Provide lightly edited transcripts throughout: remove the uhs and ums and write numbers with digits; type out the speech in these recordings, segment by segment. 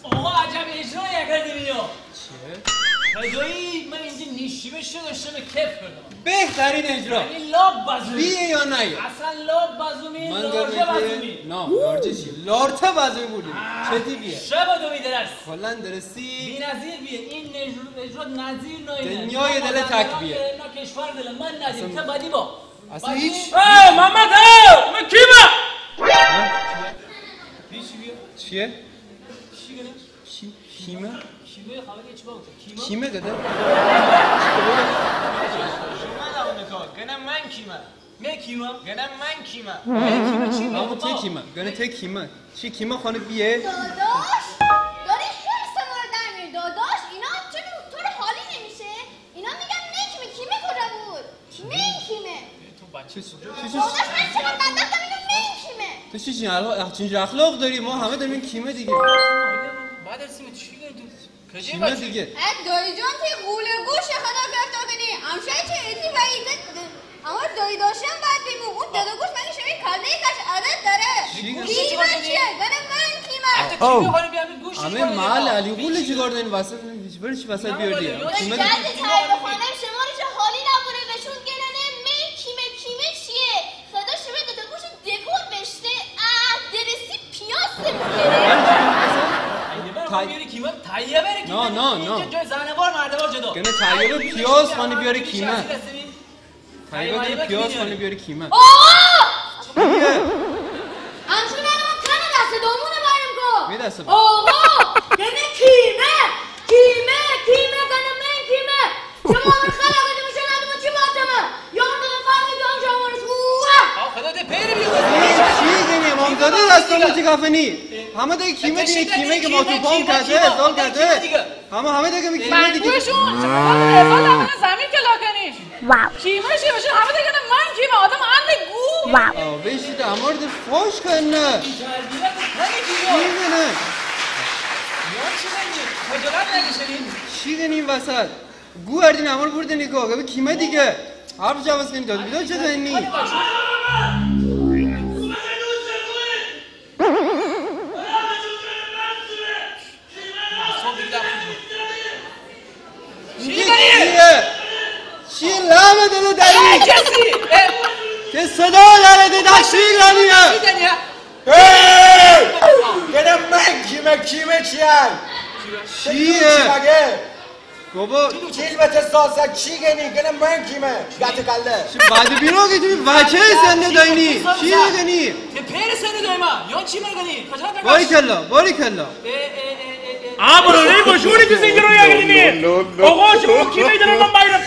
آقا عجب اجرایی کردی اینو. چیه؟ خدایی من اینجا نیشیمش رو داشتم کیف کنم. بهترین اجرا. یعنی لاب بازومی. بیه یا نه؟ اصلا لاب بازومی، من لارجه بازومی. نه لارجه چی؟ لارته بازومی بودیم. چه دیگه؟ شب دو میدرس. کلا درستی. بی نظیر بیه. این اجرا نظیر ناینه. دنیای دل تک بیه. نه کشور دل من نظیر. تا بدی با. اصلا هیچ. محمد من کیمه؟ چیه؟ کیمه؟ کیمه خبری چی بود؟ کیمه داده؟ گنه من کیمه؟ من کیمه؟ گنه من کیمه؟ همون تو کیمه؟ گنه تو کیمه؟ چی کیمه خانه بیه؟ داداش داری حرس ما رو در میاری داداش اینا چون طور حالی نمیشه اینا میگن نه کیمه کجا بود؟ کیمه داداش من چرا داداش اینو کیمه تو چی اخلاق داری؟ ما همه داریم کیمه دیگه بعد از این چی گفتی؟ کیمه دیگه دایی جان توی قوله گوش خدا گرفت کنی همشه چه ایتی و ایده اما دایی داشتم باید بیمون اون دادا گوش من شبیه کله کش عادت داره کیمه چیه؟ گنه من کیمه همه محل علی قوله چیکار دارین وسط برای چی وسط بیاردی؟ کیمه دیگه طریق خانم شما رو چه حالی نبونه بهشون گنه من کیمه چیه؟ خدا شبیه دادا گوش دکور بشته درستی پیاسته نه جای زنوار مردوار جدا گنه طیبه پیاز خانه بیاره کیمه طیبه پیاز خانه بیاره کیمه همچون من کنه دست دومونه بایم کن میدسته با آقا گنه کیمه گنه من کیمه شما من خلقه نمیشه ندمه چی باتمه یاردن فرمی جان شما رسوه خدا ده پیر بیاد چی گنی امامزاده دستان چی کافنی همه دیگه کیمه دیگه کیمه که ما تو پام کرده ازال کرده همه دیگه می کیمه دیگه منگوشون شما ازال همه زمین که لاکنیش کیمه چی بشه همه دیگه من کیمه آدم عند گو بشید امارد فاش کنه چی گنی این وسط گو اردین امار برده نگاه به کیمه دیگه حرف جواز کنی داد بیدار چه دنی چی لامه دلو دنی که صدا داره دشتی دنیه گنه من کیمه چیه مگه؟ بابا کلمت ساسا چی گنی؟ گنه من کیمه؟ گت کله بعد بیرو که توی بچه سنده داینی چی گنی که پیر سنده دایما یا چی میگنی باری کلا برای باشونی تو زنجیر رو یاگیدینی آقا شما کی میدونم من بایرم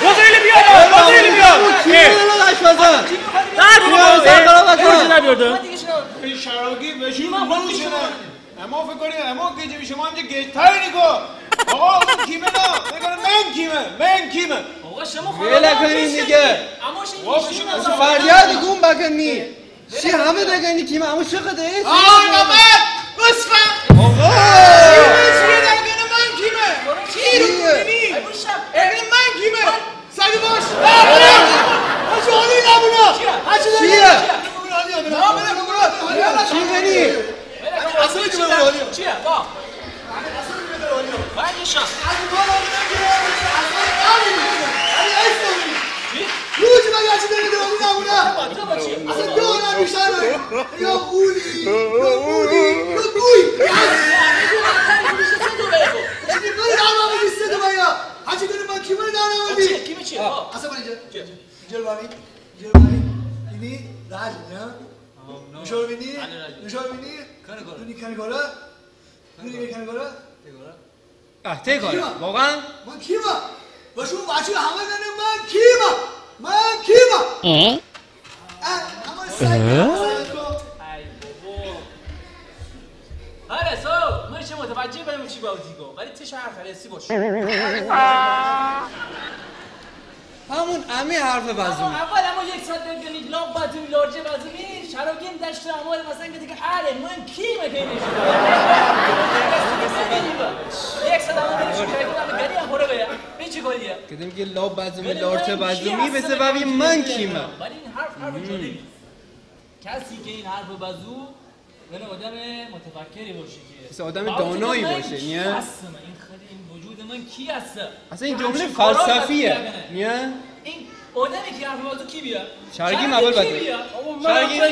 وزیلی بیاد کی دلو داشوازن این شراگی بشون نوشنه اما فکر کنید اما گیجه شما همجه گیجتر نگاه آقا اون کیمه نه من کیمه آقا شما ویله کنین دیگه فریاد گون بکنی چی همه دگنی کیمه اما چقدر ایست نبت بسفم آقا چیه دگنه من کیمه چی رو کنی دگنه من کیمه سگه باش هچه حالی نبونا چیه چی گنی اصلا که من حالی چیه با باید شد روزی مگه هچه داره داری نبونا اصلا دارم بیشتره یا قولی یا گوی چی بری نرمه بیسته دو بیا هچه داره من کیمه نرمه بی کیمه چیه اصلا من اینجا بابی بینی راج نه نوشار بینی کنی کاره ته کاره واقعا من کیما باشون بچه همه داره من کیما همه سگ آره من چه متوجه بریم چی بازی کن ولی تش حرف فرسی باش همون امی حرف بازومی اول اما یک ساعت بگنید لام بازومی لارجه بازومی شراگین دشت اموال مثلا که دیگه آره من کیمه که اینش یک ساعت اما بریم شکایت کنم گری هم برو بیا این چی کاریه کدیم که لاب بازومی لارته بازومی به سببی من کیمه ولی این حرف جالبی کسی که این حرف بازو کنه آدم متفکری باشه که آدم دانایی باشه نه؟ این وجود من کی هست؟ اصلا این جمله فلسفیه نه؟ این آدمی که حرف بازو کی بیا؟ شرگیم اول بده شرگیم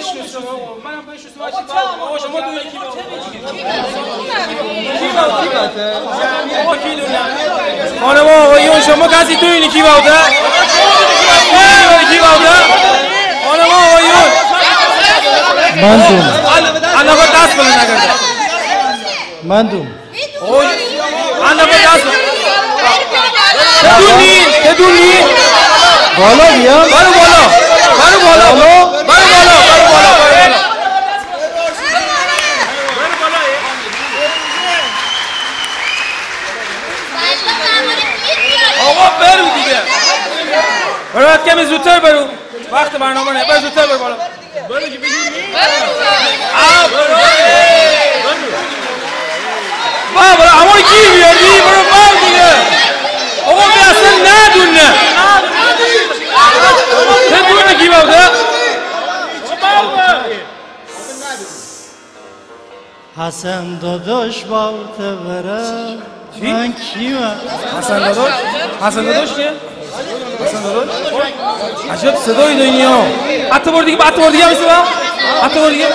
منم پیش شما آقا شما دو یکی خانم آقایون شما کسی تو اینی کی باوده؟ کی باوده؟ خانم آقایون من دوم انداغا دست بلند نکرده من دوم انداغا دست بدونی بالا بیام برو بالا آقا برو دیگه برو کمی زودتر برو وقت برنامه نه برو زودتر برو بالا برو که بدونی برو اما کی بیاری برو بالا دیگه آقا که اصلا ندونه کی باوده حسن داداش باوته بره من کیمم حسن داداش که؟ حسن داداش؟ عجب صدایی داری ها حتی بار دیگه هم میسه حتی بار دیگه